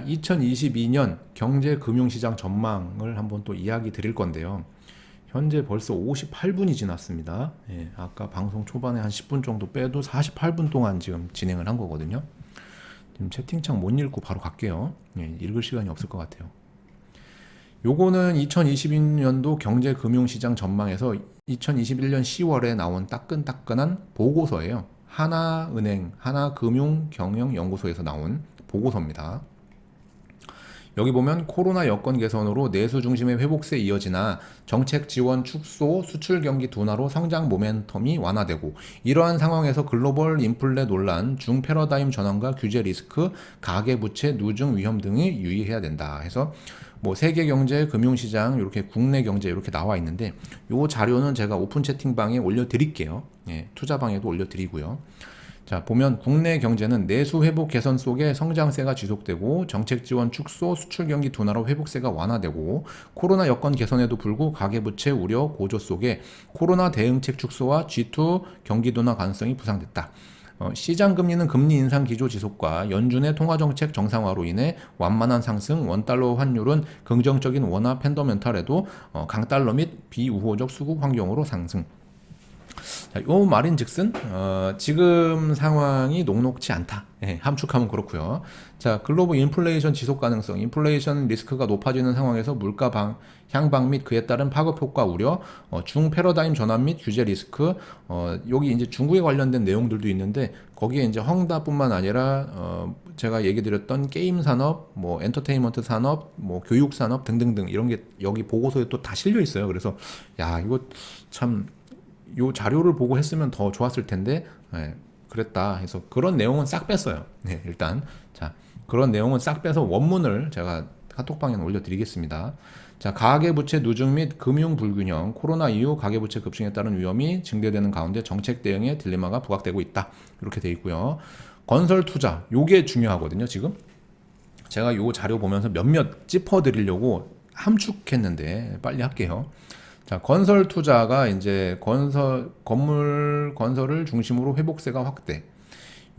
자, 2022년 경제금융시장 전망을 한번 또 이야기 드릴 건데요. 현재 벌써 58분이 지났습니다. 예, 아까 방송 초반에 한 10분 정도 빼도 48분 동안 지금 진행을 한 거거든요. 지금 채팅창 못 읽고 바로 갈게요. 예, 읽을 시간이 없을 것 같아요. 요거는 2022년도 경제금융시장 전망에서 2021년 10월에 나온 따끈따끈한 보고서예요. 하나은행, 하나금융경영연구소에서 나온 보고서입니다. 여기 보면 코로나 여건 개선으로 내수 중심의 회복세 이어지나 정책 지원 축소, 수출 경기 둔화로 성장 모멘텀이 완화되고 이러한 상황에서 글로벌 인플레 논란, 중 패러다임 전환과 규제 리스크, 가계 부채 누중 위험 등이 유의해야 된다. 해서 뭐 세계 경제, 금융 시장, 이렇게 국내 경제 이렇게 나와 있는데 요 자료는 제가 오픈 채팅방에 올려 드릴게요. 예, 투자방에도 올려 드리고요. 자, 보면 국내 경제는 내수 회복 개선 속에 성장세가 지속되고 정책 지원 축소, 수출 경기 둔화로 회복세가 완화되고 코로나 여건 개선에도 불구 가계부채 우려 고조 속에 코로나 대응책 축소와 G2 경기 둔화 가능성이 부상됐다. 시장 금리는 금리 인상 기조 지속과 연준의 통화정책 정상화로 인해 완만한 상승, 원달러 환율은 긍정적인 원화 팬더멘탈에도 강달러 및 비우호적 수급 환경으로 상승. 자, 요 말인즉슨 지금 상황이 녹록지 않다. 예, 함축하면 그렇고요. 자, 글로벌 인플레이션 지속 가능성, 인플레이션 리스크가 높아지는 상황에서 물가 향방 및 그에 따른 파급 효과 우려, 중 패러다임 전환 및 규제 리스크, 여기 이제 중국에 관련된 내용들도 있는데 거기에 이제 헝다뿐만 아니라 제가 얘기 드렸던 게임 산업, 뭐 엔터테인먼트 산업, 뭐 교육 산업 등등등 이런 게 여기 보고서에 또 다 실려 있어요. 그래서 야, 이거 참 요 자료를 보고 했으면 더 좋았을 텐데, 예, 그랬다 해서 그런 내용은 싹 뺐어요. 네, 일단 자, 그런 내용은 싹 빼서 원문을 제가 카톡방에 올려드리겠습니다. 자, 가계부채 누중 및 금융 불균형, 코로나 이후 가계부채 급증에 따른 위험이 증대되는 가운데 정책 대응에 딜레마가 부각되고 있다. 이렇게 돼 있고요. 건설 투자, 요게 중요하거든요. 지금 제가 요 자료 보면서 몇몇 짚어드리려고 함축했는데 빨리 할게요. 자, 건설 투자가 이제 건물 건설을 중심으로 회복세가 확대.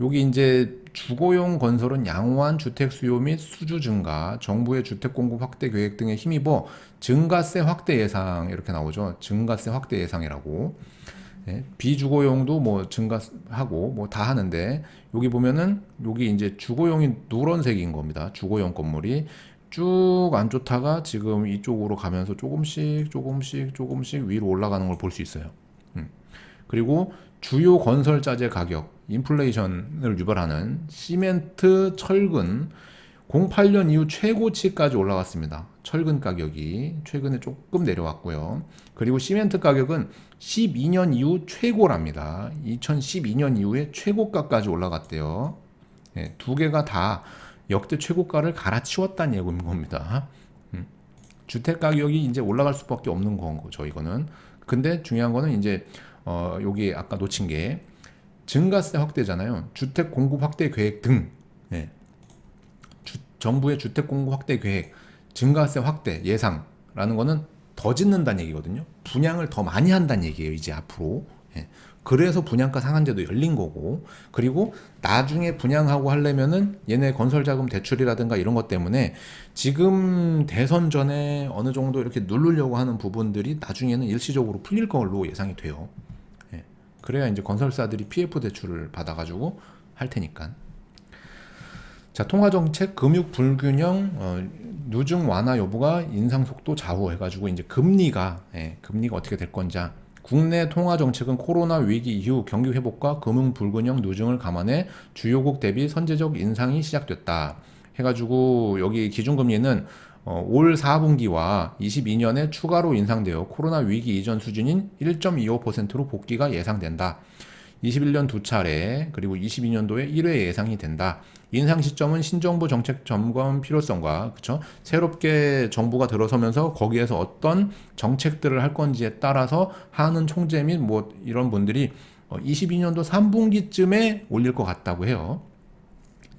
여기 이제 주거용 건설은 양호한 주택 수요 및 수주 증가, 정부의 주택 공급 확대 계획 등에 힘입어 증가세 확대 예상 이렇게 나오죠. 증가세 확대 예상이라고. 예, 비주거용도 뭐 증가하고 뭐 다 하는데 여기 보면은 여기 이제 주거용이 누런색인 겁니다. 주거용 건물이 쭉 안 좋다가 지금 이쪽으로 가면서 조금씩 위로 올라가는 걸 볼 수 있어요. 그리고 주요 건설 자재 가격, 인플레이션을 유발하는 시멘트, 철근 08년 이후 최고치까지 올라갔습니다. 철근 가격이 최근에 조금 내려왔고요. 그리고 시멘트 가격은 12년 이후 최고랍니다. 2012년 이후에 최고가까지 올라갔대요. 네, 두 개가 다 역대 최고가를 갈아치웠다는 얘기인 겁니다. 주택 가격이 이제 올라갈 수밖에 없는 거죠, 이거는. 근데 중요한 거는 이제 여기 아까 놓친 게 증가세 확대잖아요. 주택 공급 확대 계획 등. 예. 정부의 주택 공급 확대 계획, 증가세 확대 예상라는 거는 더 짓는다는 얘기거든요. 분양을 더 많이 한다는 얘기예요, 이제 앞으로. 예. 그래서 분양가 상한제도 열린 거고, 그리고 나중에 분양하고 하려면은 얘네 건설자금 대출이라든가 이런 것 때문에 지금 대선 전에 어느 정도 이렇게 누르려고 하는 부분들이 나중에는 일시적으로 풀릴 걸로 예상이 돼요. 예. 그래야 이제 건설사들이 PF 대출을 받아가지고 할 테니까. 자, 통화정책, 금융 불균형, 누중 완화 여부가 인상 속도 좌우 해가지고 이제 금리가 어떻게 될 건지. 국내 통화정책은 코로나 위기 이후 경기 회복과 금융 불균형 누중을 감안해 주요국 대비 선제적 인상이 시작됐다. 해가지고 여기 기준금리는 올 4분기와 22년에 추가로 인상되어 코로나 위기 이전 수준인 1.25%로 복귀가 예상된다. 21년 두 차례, 그리고 22년도에 1회 예상이 된다. 인상 시점은 신정부 정책 점검 필요성과 그쵸? 새롭게 정부가 들어서면서 거기에서 어떤 정책들을 할 건지에 따라서 하는 총재 및 뭐 이런 분들이 22년도 3분기쯤에 올릴 것 같다고 해요.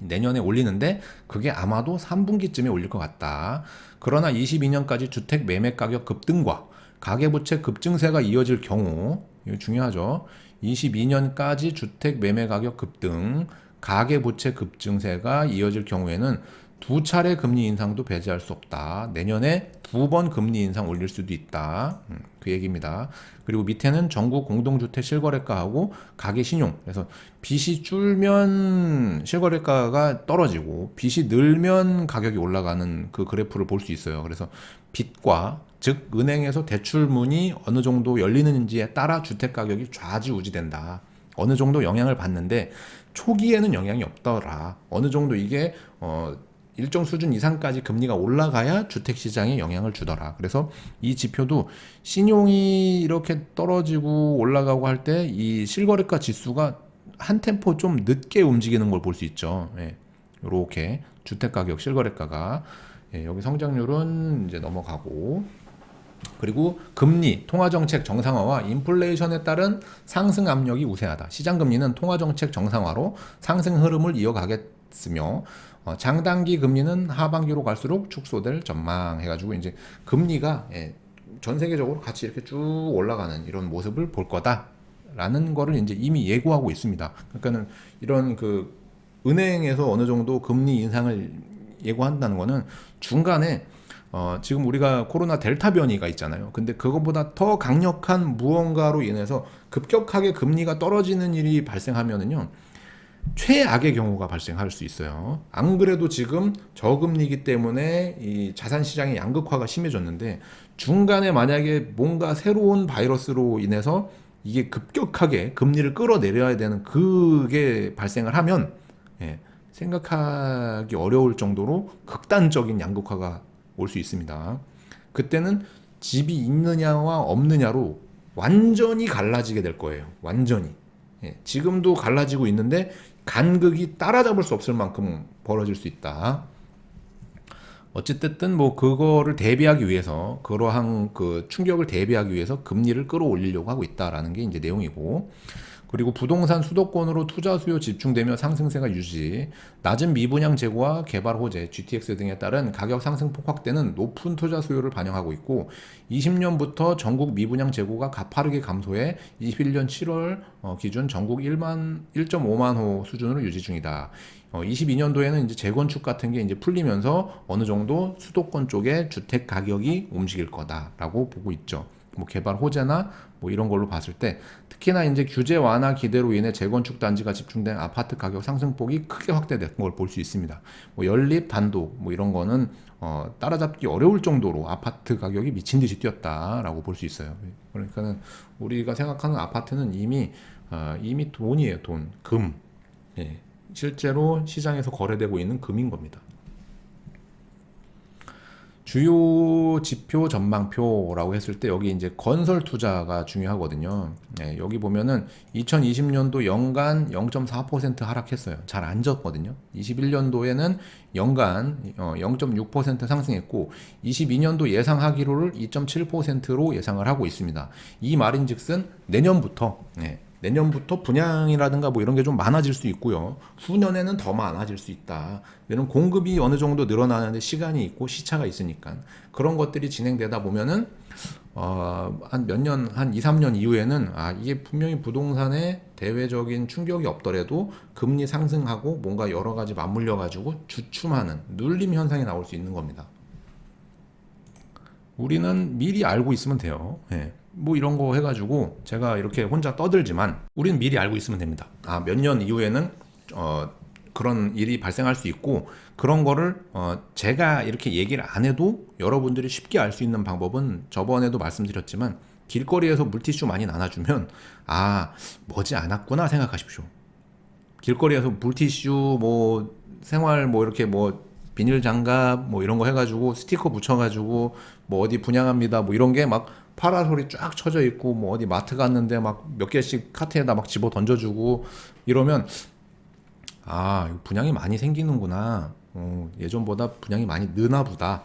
내년에 올리는데 그게 아마도 3분기쯤에 올릴 것 같다. 그러나 22년까지 주택 매매 가격 급등과 가계부채 급증세가 이어질 경우, 이거 중요하죠. 22년까지 주택 매매 가격 급등, 가계부채 급증세가 이어질 경우에는 두 차례 금리 인상도 배제할 수 없다. 내년에 2번 금리 인상 올릴 수도 있다. 그 얘기입니다. 그리고 밑에는 전국 공동주택 실거래가하고 가계 신용. 그래서 빚이 줄면 실거래가가 떨어지고 빚이 늘면 가격이 올라가는 그 그래프를 볼 수 있어요. 그래서 빚과 즉 은행에서 대출문이 어느 정도 열리는지에 따라 주택 가격이 좌지우지된다. 어느 정도 영향을 받는데 초기에는 영향이 없더라. 어느 정도 이게 일정 수준 이상까지 금리가 올라가야 주택시장에 영향을 주더라. 그래서 이 지표도 신용이 이렇게 떨어지고 올라가고 할 때 이 실거래가 지수가 한 템포 좀 늦게 움직이는 걸 볼 수 있죠. 예. 이렇게 주택가격 실거래가가 여기 성장률은 이제 넘어가고 그리고 금리, 통화정책 정상화와 인플레이션에 따른 상승 압력이 우세하다. 시장금리는 통화정책 정상화로 상승 흐름을 이어가겠으며 장단기 금리는 하반기로 갈수록 축소될 전망 해가지고 이제 금리가 전 세계적으로 같이 이렇게 쭉 올라가는 이런 모습을 볼 거다라는 거를 이제 이미 예고하고 있습니다. 그러니까는 이런 그 은행에서 어느 정도 금리 인상을 예고한다는 거는 중간에 지금 우리가 코로나 델타 변이가 있잖아요. 근데 그거보다 더 강력한 무언가로 인해서 급격하게 금리가 떨어지는 일이 발생하면은요. 최악의 경우가 발생할 수 있어요. 안 그래도 지금 저금리이기 때문에 이 자산 시장의 양극화가 심해졌는데 중간에 만약에 뭔가 새로운 바이러스로 인해서 이게 급격하게 금리를 끌어내려야 되는 그게 발생을 하면 생각하기 어려울 정도로 극단적인 양극화가 올 수 있습니다. 그때는 집이 있느냐와 없느냐로 완전히 갈라지게 될 거예요. 완전히. 지금도 갈라지고 있는데 간극이 따라잡을 수 없을 만큼 벌어질 수 있다. 어쨌든 뭐 그거를 대비하기 위해서 그러한 그 충격을 대비하기 위해서 금리를 끌어올리려고 하고 있다라는 게 이제 내용이고 그리고 부동산 수도권으로 투자 수요 집중되며 상승세가 유지, 낮은 미분양 재고와 개발 호재, GTX 등에 따른 가격 상승폭 확대는 높은 투자 수요를 반영하고 있고 20년부터 전국 미분양 재고가 가파르게 감소해 21년 7월 기준 전국 1.5만 호 수준으로 유지 중이다. 22년도에는 이제 재건축 같은 게 이제 풀리면서 어느 정도 수도권 쪽에 주택 가격이 움직일 거다라고 보고 있죠. 뭐 개발 호재나 뭐 이런 걸로 봤을 때 특히나 이제 규제 완화 기대로 인해 재건축 단지가 집중된 아파트 가격 상승폭이 크게 확대된 걸 볼 수 있습니다. 뭐 연립 단독 뭐 이런 거는 따라잡기 어려울 정도로 아파트 가격이 미친 듯이 뛰었다라고 볼 수 있어요. 그러니까는 우리가 생각하는 아파트는 이미 돈이에요, 돈, 금. 실제로 시장에서 거래되고 있는 금인 겁니다. 주요 지표 전망표라고 했을 때 여기 이제 건설 투자가 중요하거든요. 여기 보면은 2020년도 연간 0.4% 하락했어요. 잘 안 졌거든요. 21년도에는 연간 0.6% 상승했고 22년도 예상하기로를 2.7%로 예상을 하고 있습니다. 이 말인즉슨 내년부터 분양이라든가 뭐 이런 게 좀 많아질 수 있고요. 후년에는 더 많아질 수 있다. 이런 공급이 어느 정도 늘어나는데 시간이 있고 시차가 있으니까 그런 것들이 진행되다 보면은 한 몇 년, 한 2, 3년 이후에는 이게 분명히 부동산에 대외적인 충격이 없더라도 금리 상승하고 뭔가 여러 가지 맞물려 가지고 주춤하는 눌림 현상이 나올 수 있는 겁니다. 우리는 미리 알고 있으면 돼요. 뭐 이런 거 해가지고 제가 이렇게 혼자 떠들지만 우리는 미리 알고 있으면 됩니다. 몇 년 이후에는 그런 일이 발생할 수 있고 그런 거를 제가 이렇게 얘기를 안 해도 여러분들이 쉽게 알 수 있는 방법은 저번에도 말씀드렸지만 길거리에서 물티슈 많이 나눠주면 머지 않았구나 생각하십시오. 길거리에서 물티슈 뭐 생활 뭐 이렇게 뭐 비닐 장갑 뭐 이런 거 해가지고 스티커 붙여가지고 뭐 어디 분양합니다 뭐 이런 게 막 파라솔이 쫙 쳐져 있고 뭐 어디 마트 갔는데 막 몇 개씩 카트에다 막 집어 던져주고 이러면 분양이 많이 생기는구나. 예전보다 분양이 많이 느나 보다.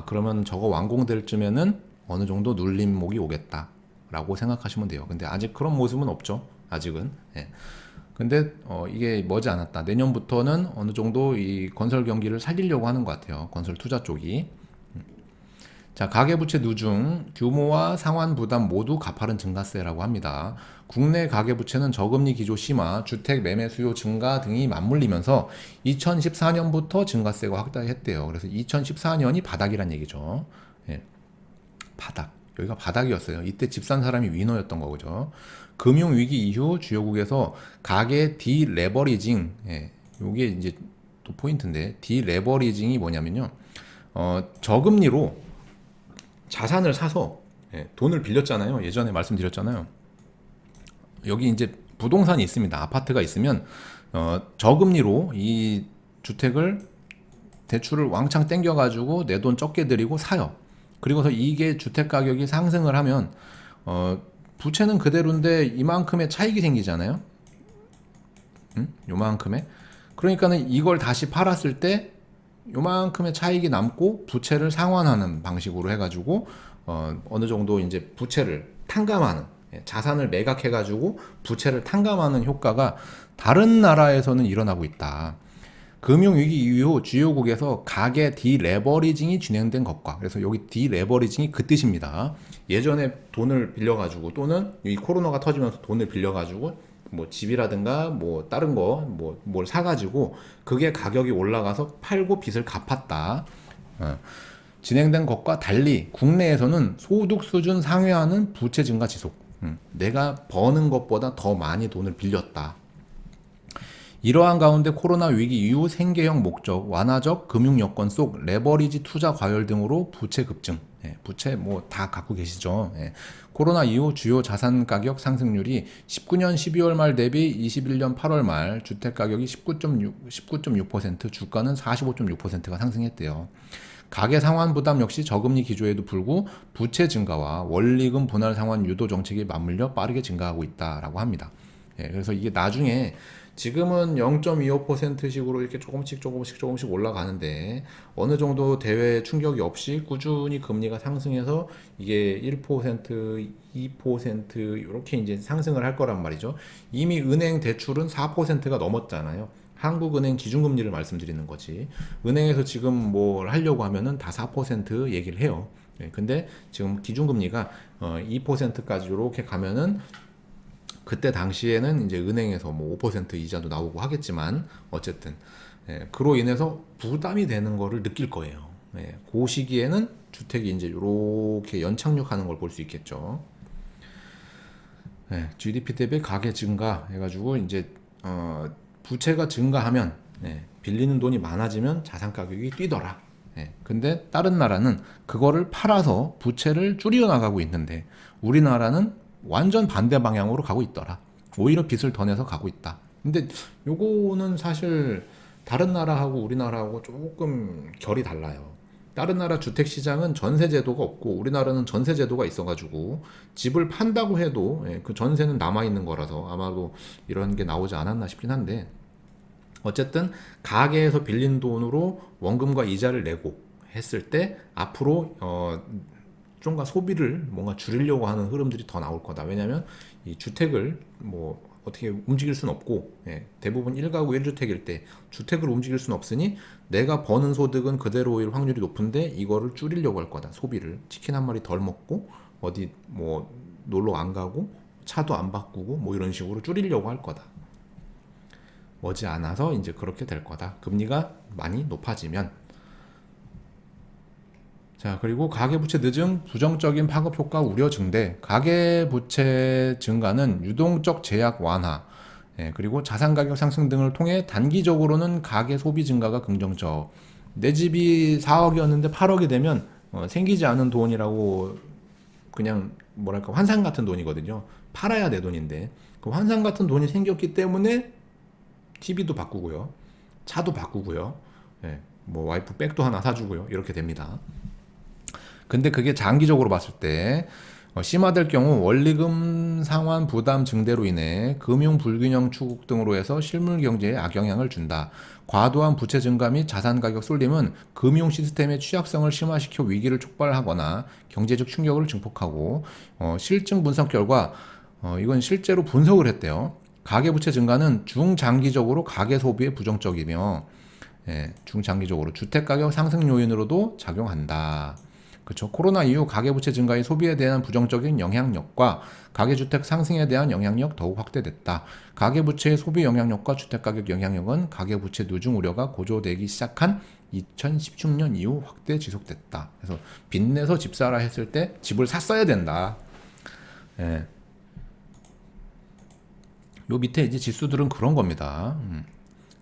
그러면 저거 완공될 쯤에는 어느 정도 눌림목이 오겠다라고 생각하시면 돼요. 근데 아직 그런 모습은 없죠. 아직은. 근데 이게 머지 않았다. 내년부터는 어느 정도 이 건설 경기를 살리려고 하는 것 같아요. 건설 투자 쪽이. 자, 가계부채 누중 규모와 상환 부담 모두 가파른 증가세라고 합니다. 국내 가계부채는 저금리 기조 심화, 주택 매매 수요 증가 등이 맞물리면서 2014년부터 증가세가 확대했대요. 그래서 2014년이 바닥이란 얘기죠. 예, 바닥. 여기가 바닥이었어요. 이때 집 산 사람이 위너였던 거죠. 금융위기 이후 주요국에서 가계 디레버리징, 요게 이제 또 포인트인데, 디레버리징이 뭐냐면요. 저금리로 자산을 사서 돈을 빌렸잖아요. 예전에 말씀드렸잖아요. 여기 이제 부동산이 있습니다. 아파트가 있으면 저금리로 이 주택을 대출을 왕창 땡겨가지고 내 돈 적게 들이고 사요. 그리고서 이게 주택 가격이 상승을 하면 부채는 그대로인데 이만큼의 차익이 생기잖아요. 요만큼의. 그러니까는 이걸 다시 팔았을 때 요만큼의 차익이 남고 부채를 상환하는 방식으로 해가지고 어느 정도 이제 부채를 탕감하는, 자산을 매각해가지고 부채를 탕감하는 효과가 다른 나라에서는 일어나고 있다. 금융위기 이후 주요국에서 가계 디레버리징이 진행된 것과, 그래서 여기 디레버리징이 그 뜻입니다. 예전에 돈을 빌려가지고 또는 이 코로나가 터지면서 돈을 빌려가지고 뭐 집이라든가 뭐 다른 거 뭐 뭘 사가지고 그게 가격이 올라가서 팔고 빚을 갚았다. 진행된 것과 달리 국내에서는 소득 수준 상회하는 부채 증가 지속. 내가 버는 것보다 더 많이 돈을 빌렸다. 이러한 가운데 코로나 위기 이후 생계형 목적, 완화적 금융 여건 속 레버리지 투자 과열 등으로 부채 급증. 부채 뭐 다 갖고 계시죠. 코로나 이후 주요 자산 가격 상승률이 19년 12월 말 대비 21년 8월 말 주택 가격이 19.6%, 주가는 45.6%가 상승했대요. 가계 상환 부담 역시 저금리 기조에도 불구 부채 증가와 원리금 분할 상환 유도 정책이 맞물려 빠르게 증가하고 있다라고 합니다. 그래서 이게 나중에 지금은 0.25%식으로 이렇게 조금씩 올라가는데 어느 정도 대외 충격이 없이 꾸준히 금리가 상승해서 이게 1%, 2% 이렇게 이제 상승을 할 거란 말이죠. 이미 은행 대출은 4%가 넘었잖아요. 한국은행 기준금리를 말씀드리는 거지. 은행에서 지금 뭘 하려고 하면은 다 4% 얘기를 해요. 근데 지금 기준금리가 2%까지 이렇게 가면은 그때 당시에는 이제 은행에서 뭐 5% 이자도 나오고 하겠지만 어쨌든 그로 인해서 부담이 되는 거를 느낄 거예요. 그 시기에는 주택이 이제 이렇게 연착륙하는 걸 볼 수 있겠죠. GDP 대비 가계 증가 해가지고 이제 부채가 증가하면 빌리는 돈이 많아지면 자산 가격이 뛰더라. 근데 다른 나라는 그거를 팔아서 부채를 줄여 나가고 있는데 우리나라는 완전 반대 방향으로 가고 있더라. 오히려 빚을 더 내서 가고 있다. 근데 요거는 사실 다른 나라하고 우리나라하고 조금 결이 달라요. 다른 나라 주택 시장은 전세 제도가 없고 우리나라는 전세 제도가 있어가지고 집을 판다고 해도 그 전세는 남아 있는 거라서 아마도 이런 게 나오지 않았나 싶긴 한데, 어쨌든 가계에서 빌린 돈으로 원금과 이자를 내고 했을 때 앞으로 좀가 소비를 뭔가 줄이려고 하는 흐름들이 더 나올 거다. 왜냐하면 이 주택을 뭐 어떻게 움직일 수는 없고 대부분 1가구 1주택일 때 주택을 움직일 수는 없으니 내가 버는 소득은 그대로일 확률이 높은데 이거를 줄이려고 할 거다. 소비를 치킨 한 마리 덜 먹고 어디 뭐 놀러 안 가고 차도 안 바꾸고 뭐 이런 식으로 줄이려고 할 거다. 머지않아서 이제 그렇게 될 거다. 금리가 많이 높아지면. 자, 그리고 가계부채 늦음, 부정적인 파급 효과 우려 증대. 가계부채 증가는 유동적 제약 완화, 그리고 자산 가격 상승 등을 통해 단기적으로는 가계 소비 증가가 긍정적. 내 집이 4억이었는데 8억이 되면 생기지 않은 돈이라고, 그냥 뭐랄까 환상 같은 돈이거든요. 팔아야 내 돈인데 그 환상 같은 돈이 생겼기 때문에 TV도 바꾸고요, 차도 바꾸고요, 뭐 와이프 백도 하나 사주고요, 이렇게 됩니다. 근데 그게 장기적으로 봤을 때 심화될 경우 원리금 상환 부담 증대로 인해 금융 불균형 추국 등으로 해서 실물 경제에 악영향을 준다. 과도한 부채 증가 및 자산 가격 쏠림은 금융 시스템의 취약성을 심화시켜 위기를 촉발하거나 경제적 충격을 증폭하고, 실증 분석 결과 이건 실제로 분석을 했대요. 가계부채 증가는 중장기적으로 가계 소비에 부정적이며 중장기적으로 주택가격 상승 요인으로도 작용한다. 그렇죠. 코로나 이후 가계부채 증가의 소비에 대한 부정적인 영향력과 가계주택 상승에 대한 영향력 더욱 확대됐다. 가계부채의 소비 영향력과 주택가격 영향력은 가계부채 누중 우려가 고조되기 시작한 2016년 이후 확대 지속됐다. 그래서 빚내서 집 사라 했을 때 집을 샀어야 된다. 예. 요 밑에 이제 지수들은 그런 겁니다.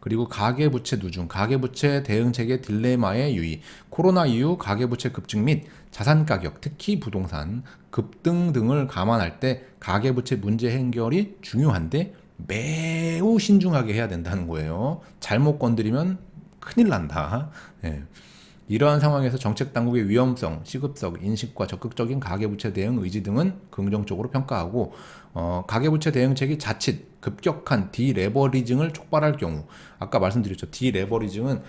그리고 가계부채 누중, 가계부채 대응책의 딜레마의 유의, 코로나 이후 가계부채 급증 및 자산가격, 특히 부동산 급등 등을 감안할 때 가계부채 문제 해결이 중요한데 매우 신중하게 해야 된다는 거예요. 잘못 건드리면 큰일 난다. 예. 이러한 상황에서 정책당국의 위험성, 시급성, 인식과 적극적인 가계부채 대응 의지 등은 긍정적으로 평가하고 가계부채 대응책이 자칫 급격한 디레버리징을 촉발할 경우 아까 말씀드렸죠. 디레버리징은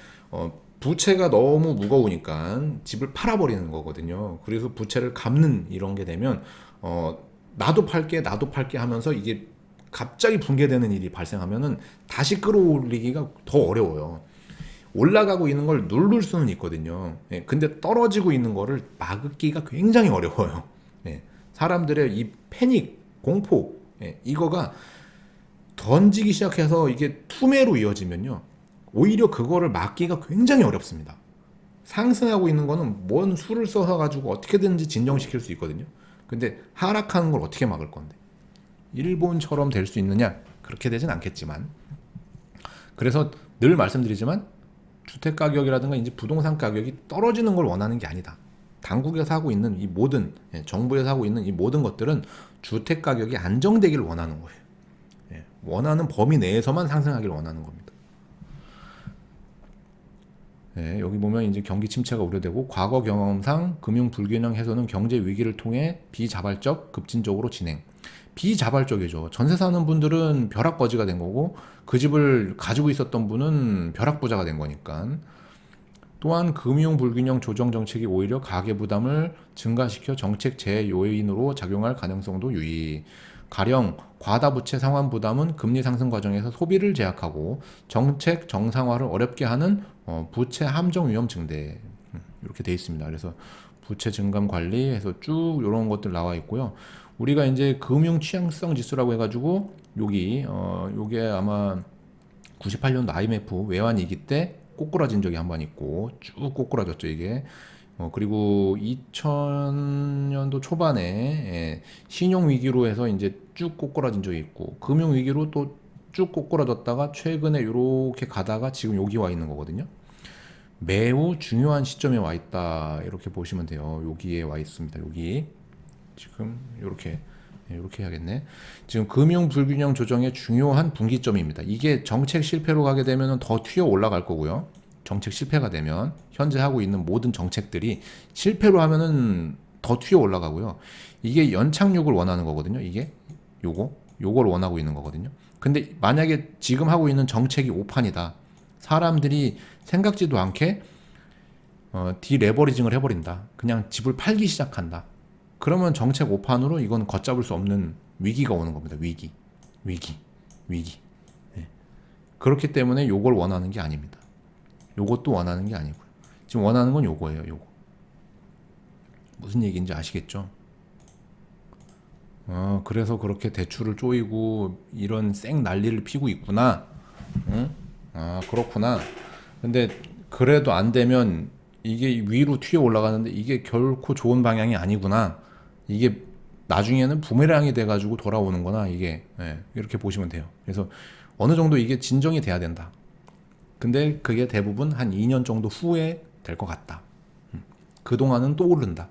부채가 너무 무거우니까 집을 팔아버리는 거거든요. 그래서 부채를 갚는 이런 게 되면 나도 팔게 하면서 이게 갑자기 붕괴되는 일이 발생하면은 다시 끌어올리기가 더 어려워요. 올라가고 있는 걸 누를 수는 있거든요. 예, 근데 떨어지고 있는 거를 막기가 굉장히 어려워요. 예, 사람들의 이 패닉, 공포, 예, 이거가 던지기 시작해서 이게 투매로 이어지면요. 오히려 그거를 막기가 굉장히 어렵습니다. 상승하고 있는 거는 뭔 수를 써서 가지고 어떻게든지 진정시킬 수 있거든요. 근데 하락하는 걸 어떻게 막을 건데? 일본처럼 될 수 있느냐? 그렇게 되진 않겠지만. 그래서 늘 말씀드리지만 주택 가격이라든가 이제 부동산 가격이 떨어지는 걸 원하는 게 아니다. 당국에서 하고 있는 이 모든 정부에서 하고 있는 이 모든 것들은 주택 가격이 안정되기를 원하는 거예요. 예, 원하는 범위 내에서만 상승하기를 원하는 겁니다. 예, 여기 보면 이제 경기 침체가 우려되고 과거 경험상 금융 불균형 해소는 경제 위기를 통해 비자발적 급진적으로 진행. 비자발적이죠. 전세 사는 분들은 벼락거지가 된 거고 그 집을 가지고 있었던 분은 벼락부자가 된 거니까. 또한 금융 불균형 조정 정책이 오히려 가계 부담을 증가시켜 정책 재요인으로 작용할 가능성도 유의. 가령 과다부채 상환 부담은 금리 상승 과정에서 소비를 제약하고 정책 정상화를 어렵게 하는 부채 함정 위험 증대 이렇게 돼 있습니다. 그래서 부채 증감 관리해서 쭉 이런 것들 나와 있고요. 우리가 이제 금융 취약성 지수라고 해가지고 여기 요게 아마 98년도 IMF 외환 위기 때 꼬꾸라진 적이 한 번 있고 쭉 꼬꾸라졌죠 이게. 그리고 2000년도 초반에 신용 위기로 해서 이제 쭉 꼬꾸라진 적이 있고 금융 위기로 또 쭉 꼬꾸라졌다가 최근에 이렇게 가다가 지금 여기 와 있는 거거든요. 매우 중요한 시점에 와 있다 이렇게 보시면 돼요. 여기에 와 있습니다. 여기 지금 이렇게 해야겠네. 지금 금융 불균형 조정의 중요한 분기점입니다. 이게 정책 실패로 가게 되면 더 튀어 올라갈 거고요. 정책 실패가 되면 현재 하고 있는 모든 정책들이 실패로 하면은 더 튀어 올라가고요. 이게 연착륙을 원하는 거거든요. 이게 요걸 원하고 있는 거거든요. 근데 만약에 지금 하고 있는 정책이 오판이다. 사람들이 생각지도 않게 디레버리징을 해버린다. 그냥 집을 팔기 시작한다. 그러면 정책 오판으로 이건 걷잡을 수 없는 위기가 오는 겁니다. 위기. 네. 그렇기 때문에 요걸 원하는 게 아닙니다. 요것도 원하는 게 아니고요. 지금 원하는 건 요거예요. 요거. 무슨 얘기인지 아시겠죠? 그래서 그렇게 대출을 쪼이고 이런 쌩 난리를 피고 있구나. 응? 그렇구나. 근데 그래도 안 되면 이게 위로 튀어 올라가는데 이게 결코 좋은 방향이 아니구나. 이게 나중에는 부메랑이 돼가지고 돌아오는 거나 이게 이렇게 보시면 돼요. 그래서 어느 정도 이게 진정이 돼야 된다. 근데 그게 대부분 한 2년 정도 후에 될 것 같다. 그동안은 또 오른다.